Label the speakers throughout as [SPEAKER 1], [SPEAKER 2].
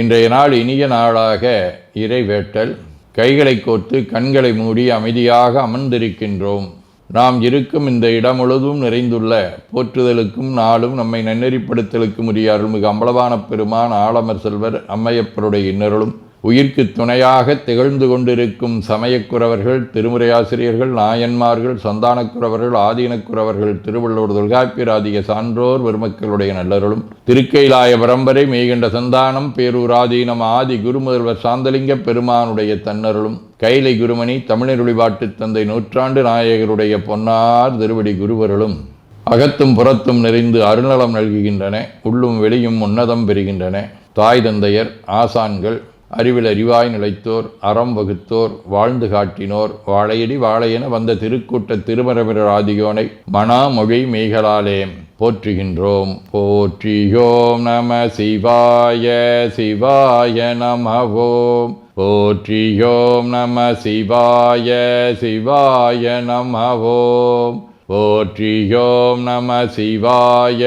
[SPEAKER 1] இன்றைய நாள் இனிய நாளாக இறைவேட்டல். கைகளை கோர்த்து கண்களை மூடி அமைதியாக அமர்ந்திருக்கின்றோம். நாம் இருக்கும் இந்த இடம் முழுதும் நிறைந்துள்ள போற்றுதலுக்கும் நாளும் நம்மை நன்னெறிப்படுத்தலுக்கும் உரிய அருள்மிகு அம்பலவான பெருமான் ஆலமர் செல்வர் அம்மையப்பருடைய இன்னருளும் உயிர்க்கு துணையாக திகழ்ந்து கொண்டிருக்கும் சமயக்குறவர்கள், திருமுறையாசிரியர்கள், நாயன்மார்கள், சந்தானக்குறவர்கள், ஆதீனக்குறவர்கள், திருவள்ளுவர் தொல்காப்பியராதிய சான்றோர் பெருமக்களுடைய நல்லருளும் திருக்கைலாய பரம்பரை மெய்கண்ட சந்தானம் பேரூராதீனம் ஆதி குருமுதல்வர் சாந்தலிங்க பெருமானுடைய தன்னருளும் கைலை குருமணி தமிழருளிபாட்டு தந்தை நூற்றாண்டு நாயகருடைய பொன்னார் திருவடி குருவருளும் அகத்தும் புறத்தும் நிறைந்து அருநலம் நல்குகின்றன. உள்ளும் வெளியும் உன்னதம் பெறுகின்றன. தாய் தந்தையர், ஆசான்கள், அறிவில் அறிவாய் நிலைத்தோர், அறம் வகுத்தோர், வாழ்ந்து காட்டினோர், வாழையடி வாழையென வந்த திருக்கூட்ட திருமரபிரர் ஆதியோனை மனாமொழி மெய்களாலே போற்றுகின்றோம். போற்றியோம் நம சிவாய சிவாய நமவோம். போற்றியோம் நம சிவாய சிவாய நமவோம். போற்றியோம் நம சிவாய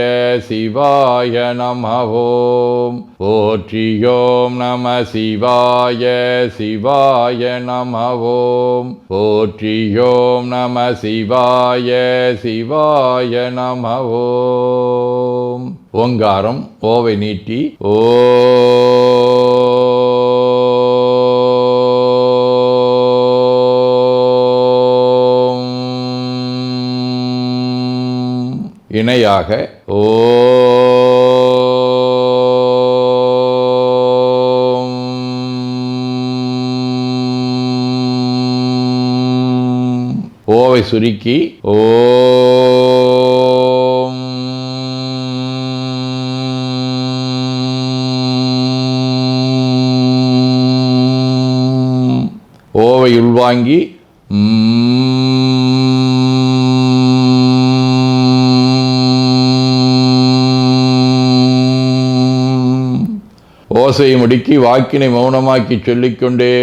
[SPEAKER 1] சிவாய நமவோம். போற்றியோம் நம சிவாய சிவாய நமவோம். போற்றியோம் நம சிவாய சிவாய நமவோம். ஓங்காரம் ஓவை நீட்டி ஓ இணையாக ஓம். ஓவை சுருக்கி ஓம். ஓவை உள்வாங்கி ஓசையை முடுக்கி வாக்கினை மௌனமாக்கி சொல்லிக்கொண்டே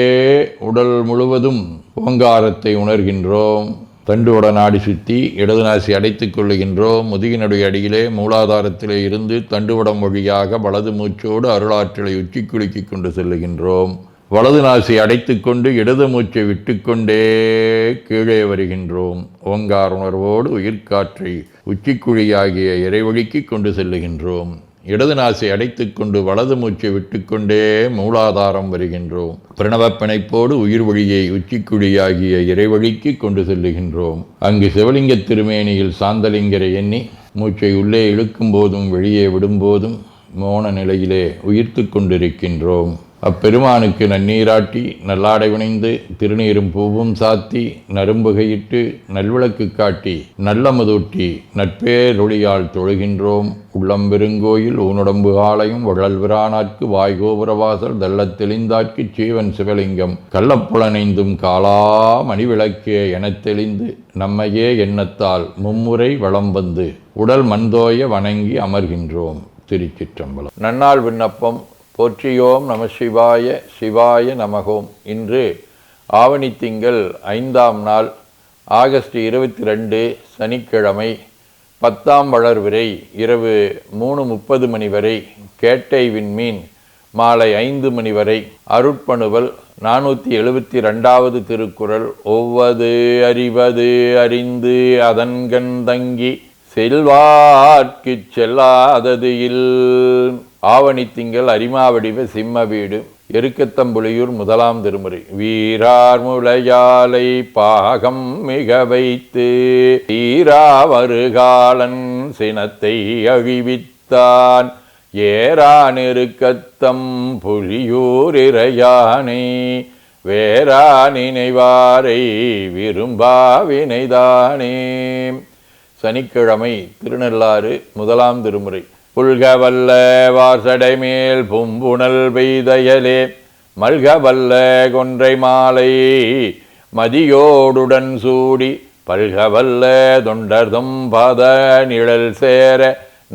[SPEAKER 1] உடல் முழுவதும் ஓங்காரத்தை உணர்கின்றோம். தண்டுவட நாடி சுற்றி இடது நாசி அடைத்துக் கொள்ளுகின்றோம். முதுகினுடைய அடியிலே மூலாதாரத்திலே இருந்து தண்டுவடம் வழியாக வலது மூச்சோடு அருளாற்றலை உச்சி குலுக்கி கொண்டு செல்லுகின்றோம். வலது நாசி அடைத்து கொண்டு இடது மூச்சை விட்டுக்கொண்டே கீழே வருகின்றோம். ஓங்கார உணர்வோடு உயிர்காற்றை உச்சிக்குழியாகிய இறைவழிக்கு கொண்டு செல்லுகின்றோம். இடது நாசை அடைத்து கொண்டு வலது மூச்சை விட்டுக்கொண்டே மூலாதாரம் வருகின்றோம். பிரணவ பிணைப்போடு உயிர் வழியை உச்சிக்குழியாகிய இறைவழிக்கு கொண்டு செல்லுகின்றோம். அங்கு சிவலிங்க திருமேனியில் சாந்தலிங்கரை எண்ணி மூச்சை உள்ளே இழுக்கும் போதும் வெளியே விடும்போதும் மோன நிலையிலே உயிர்த்து கொண்டிருக்கின்றோம். அப்பெருமானுக்கு நன்னீராட்டி நல்லாடை வினைந்து திருநீரும் பூவும் சாத்தி நரும்புகையிட்டு நல்விளக்கு காட்டி நல்லமுதூட்டி நட்பேரொளியால் தொழுகின்றோம். உள்ளம் பெருங்கோயில் ஊனுடம்பு ஆலயம் வள்ளல்விரானார்க்கு வாய்கோபுரவாசல் தள்ளத் தெளிந்தார்க்கு சீவன் சிவலிங்கம் கள்ளப்புலனைந்தும் காலா மணிவிளக்கே எனத் தெளிந்து நம்மையே எண்ணத்தால் மும்முறை வளம் வந்து உடல் மண்தோய வணங்கி அமர்கின்றோம். திருச்சிற்றம்பலம். நன்னாள் விண்ணப்பம். போற்றியோம் நம சிவாய சிவாய நமகோம். இன்று ஆவணி திங்கள் 5ஆம் நாள், ஆகஸ்ட் 22 சனிக்கிழமை. 10ஆம் வளர்விரை இரவு 3:30 மணி வரை, கேட்டை விண்மீன் மாலை 5 மணி வரை. அருட்பணுவல் 472வது திருக்குறள். ஒவ்வது அறிவது அறிந்து அதன்கண் தங்கி செல்வார்க்குச் செல்லாதது இல். ஆவணி திங்கள் அரிமாவடிவ சிம்ம வீடு. எருக்கத்தம்புலியூர் 1ஆம் திருமுறை. வீரார் முளையாலை பாகம் மிக வைத்து ஈரா வருகாலன் சினத்தை அழிவித்தான் ஏரா நெருக்கத்தம் புலியூர் இறையானை வேரா நினைவாரை விரும்பா வினைதானே. சனிக்கிழமை. திருநள்ளாறு 1ஆம் திருமுறை. புல்கவல்ல வாசடை மேல் பூம்புணல் பெய்தயலே மல்கவல்ல கொன்றை மாலை மதியோடுடன் சூடி பல்கவல்ல தொண்டர்தம் பாத நிழல் சேர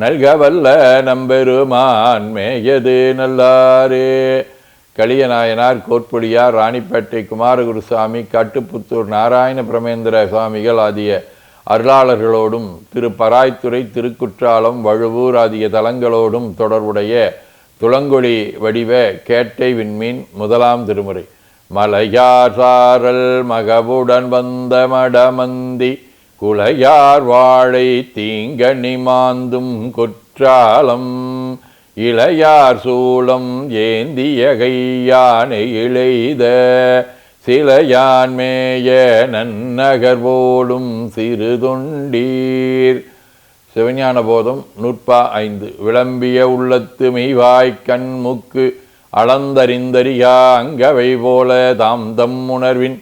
[SPEAKER 1] நல்கவல்ல நம்பெருமான் மேயது நல்லாரே. களியநாயனார், கோட்புலியார், ராணிப்பேட்டை குமாரகுருசாமி, கட்டுப்புத்தூர் நாராயண பிரமேந்திர சுவாமிகள் ஆகிய அருளாளர்களோடும் திரு பராய்த்துறை, திருக்குற்றாலம், வழுவூர் ஆகிய தலங்களோடும் தொடர்புடைய துளங்கொடி வடிவ கேட்டை விண்மீன் முதலாம் திருமுறை. மலையார் சாரல் மகவுடன் வந்த மடமந்தி குலையார் வாழை தீங்கனி மாந்தும் குற்றாலம் இளையார் சூலம் ஏந்திய கையானை இளைத சிலையான் மேய நன்னகர் போலும் சிறு தொண்டீர். சிவஞான போதம் 105. விளம்பிய உள்ளத்து மெய்வாய் கண் முக்கு அளந்தறிந்தறியா அங்கவை போல தாம் தம் உணர்வின்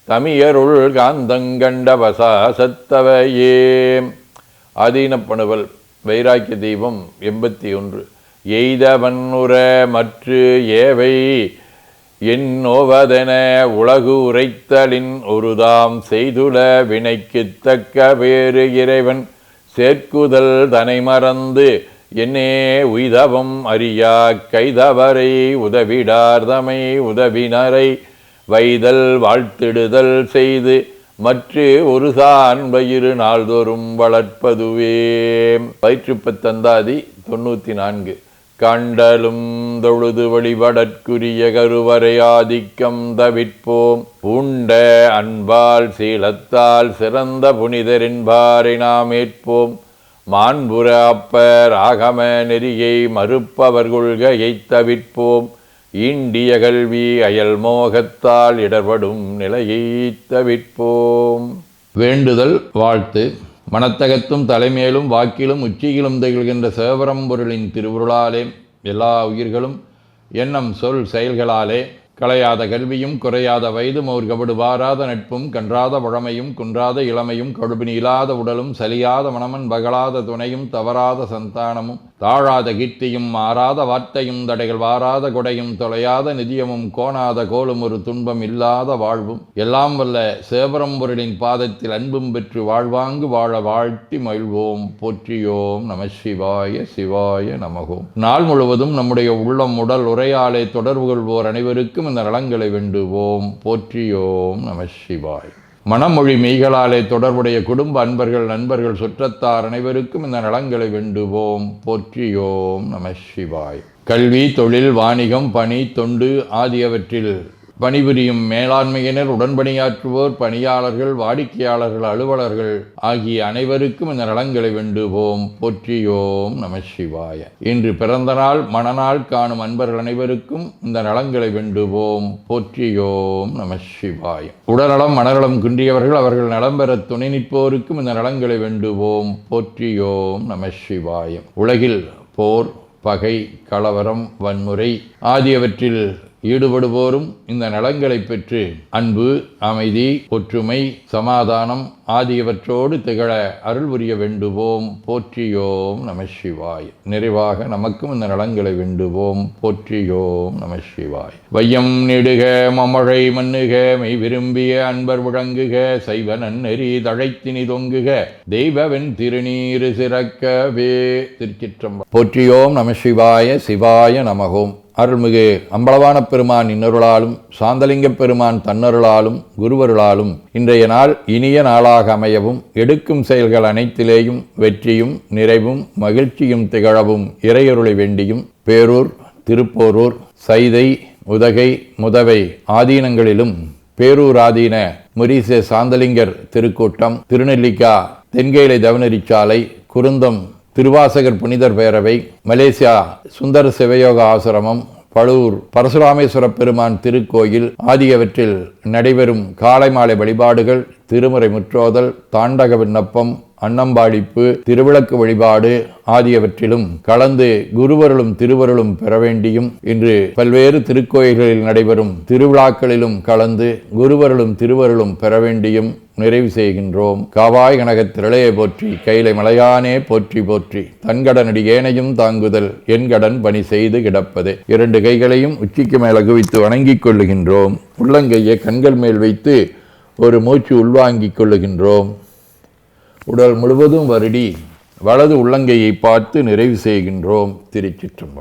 [SPEAKER 1] தமியருள் காந்தங்கண்ட வசாசத்தவையே. ஆதீனப்பணுவல் வைராக்கிய தீபம் 81. எய்தவன் உற மற்று ஏவை என்னோவதென உலகு உரைத்தலின் ஒருதாம் செய்துல வினைக்கு தக்க வேறு இறைவன் சேர்க்குதல் தனை மறந்து என்னே உய்தவம் அறியா கைதவரை உதவிடார்தமை உதவினரை வைதல் வாழ்த்திடுதல் செய்து மற்று ஒரு தான் வயிறு நாள்தோறும் வளர்ப்பதுவே. வயிற்றுப்பத்தந்தாதி 94. கண்டலும் தொழுது வழிபடற்குரிய கருவறை ஆதிக்கம் தவிர்ப்போம் உண்ட அன்பால் சீலத்தால் சிறந்த புனிதரின்பாரை நாம் ஏற்போம் மாண்புற அப்பர் ஆகம நெறியை மறுப்பவர் கொள்கையைத் தவிர்ப்போம் ஈண்டிய கல்வி அயல் மோகத்தால் இடர்படும் நிலையை தவிர்ப்போம். வேண்டுதல் வாழ்த்து. மனத்தகத்தும் தலைமேலும் வாக்கிலும் உச்சியிலும் திகழ்கின்ற சிவபரம்பொருளின் திருவுருளாலே எல்லா உயிர்களும் எண்ணம் சொல் செயல்களாலே களையாத கல்வியும் குறையாத வயதும் ஒரு கபடு வாராத நட்பும் கன்றாத பழமையும் குன்றாத இளமையும் கடுபினி இல்லாத உடலும் சலியாத மனமன் பகலாத துணையும் தவறாத சந்தானமும் தாழாத கீர்த்தியும் மாறாத வார்த்தையும் தடைகள் வாராத கொடையும் தொலையாத நிதியமும் கோணாத கோலும் ஒரு துன்பம் இல்லாத வாழ்வும் எல்லாம் வல்ல சிவபரம்பொருளின் பாதத்தில் அன்பும் பெற்று வாழ்வாங்கு வாழ வாழ்த்தி மகிழ்வோம். போற்றியோம் நம சிவாய சிவாய நமகோம். நாள் முழுவதும் நம்முடைய உள்ளம் உடல் உரையாலே தொடர்பு கொள்வோர் அனைவருக்கும் இந்த நலங்களை வேண்டுவோம். போற்றியோம் நம சிவாய். மனமொழி மெய்களாலே தொடர்புடைய குடும்ப அன்பர்கள் நண்பர்கள் சுற்றத்தார் அனைவருக்கும் இந்த நலங்களை வேண்டுவோம். போற்றியோம் நம சிவாய். கல்வி தொழில் வாணிகம் பணி தொண்டு ஆகியவற்றில் பணிபுரியும் மேலாண்மையினர் உடன்பணியாற்றுவோர் பணியாளர்கள் வாடிக்கையாளர்கள் அலுவலர்கள் ஆகிய அனைவருக்கும் இந்த நலங்களை வேண்டுவோம். போற்றியோம் நம சிவாய. இன்று பிறந்த நாள் மணநாள் காணும் அன்பர்கள் அனைவருக்கும் இந்த நலங்களை வேண்டுவோம். போற்றியோம் நம சிவாய. உடல்நலம் மனநலம் குன்றியவர்கள் அவர்கள் நலம் பெற துணை நிற்போருக்கும் இந்த நலங்களை வேண்டுவோம். போற்றியோம் நம சிவாய. உலகில் போர் பகை கலவரம் வன்முறை ஆகியவற்றில் ஈடுபடுவோரும் இந்த நலங்களை பெற்று அன்பு அமைதி ஒற்றுமை சமாதானம் ஆகியவற்றோடு திகழ அருள் புரிய வேண்டுவோம். போற்றியோம் நம சிவாய். நிறைவாக நமக்கும் இந்த நலங்களை வேண்டுவோம். போற்றியோம் நம சிவாய். வையம் நெடுக மமழை மண்ணுக மெய் விரும்பிய அன்பர் விளங்குக சைவ நன்னெறி தழைத்தினி தொங்குக தெய்வவன் திருநீரு சிறக்கவே. திருச்சிற்றம்பலம். போற்றியோம் நம சிவாய சிவாய நமகோம். அருள்மிகு அம்பலவான பெருமான் இன்னருளாலும் சாந்தலிங்க பெருமான் தன்னருளாலும் குருவருளாலும் இன்றைய நாள் இனிய நாளாக அமையவும் எடுக்கும் செயல்கள் அனைத்திலேயும் வெற்றியும் நிறைவும் மகிழ்ச்சியும் திகழவும் இறையருளை வேண்டியும் பேரூர் திருப்போரூர் சைதை உதகை முதவை ஆதீனங்களிலும் பேரூர் ஆதீன முரீச சாந்தலிங்கர் திருக்கூட்டம் திருநெல்லிக்கா தென்கேலை தவனரிச்சாலை குருந்தம் திருவாசகர் புனிதர் பேரவை மலேசியா சுந்தர சிவயோக ஆசிரமம் பழூர் பரசுராமேஸ்வர பெருமான் திருக்கோயில் ஆகியவற்றில் நடைபெறும் காலை மாலை வழிபாடுகள் திருமுறை முற்றோதல் தாண்டக விண்ணப்பம் அன்னம்பாடிப்பு திருவிளக்கு வழிபாடு ஆகியவற்றிலும் கலந்து குருவருளும் திருவருளும் பெற வேண்டியும் இன்று பல்வேறு திருக்கோயில்களில் நடைபெறும் திருவிழாக்களிலும் கலந்து குருவருளும் திருவருளும் பெற வேண்டியும் நிறைவு செய்கின்றோம். காவாய் கனகத்திரளையை போற்றி கைலை மலையானே போற்றி போற்றி தன்கடனடி ஏனையும் தாங்குதல் என் கடன் பணி செய்து கிடப்பது. 2 கைகளையும் உச்சிக்கு மேல் குவித்து வணங்கிக் கொள்ளுகின்றோம். உள்ளங்கையை கண்கள் மேல் வைத்து ஒரு மூச்சு உள்வாங்கிக் கொள்ளுகின்றோம். உடல் முழுவதும் வருடி வலது உள்ளங்கையை பார்த்து நிறைவு செய்கின்றோம். திருச்சிற்றம்பலம்.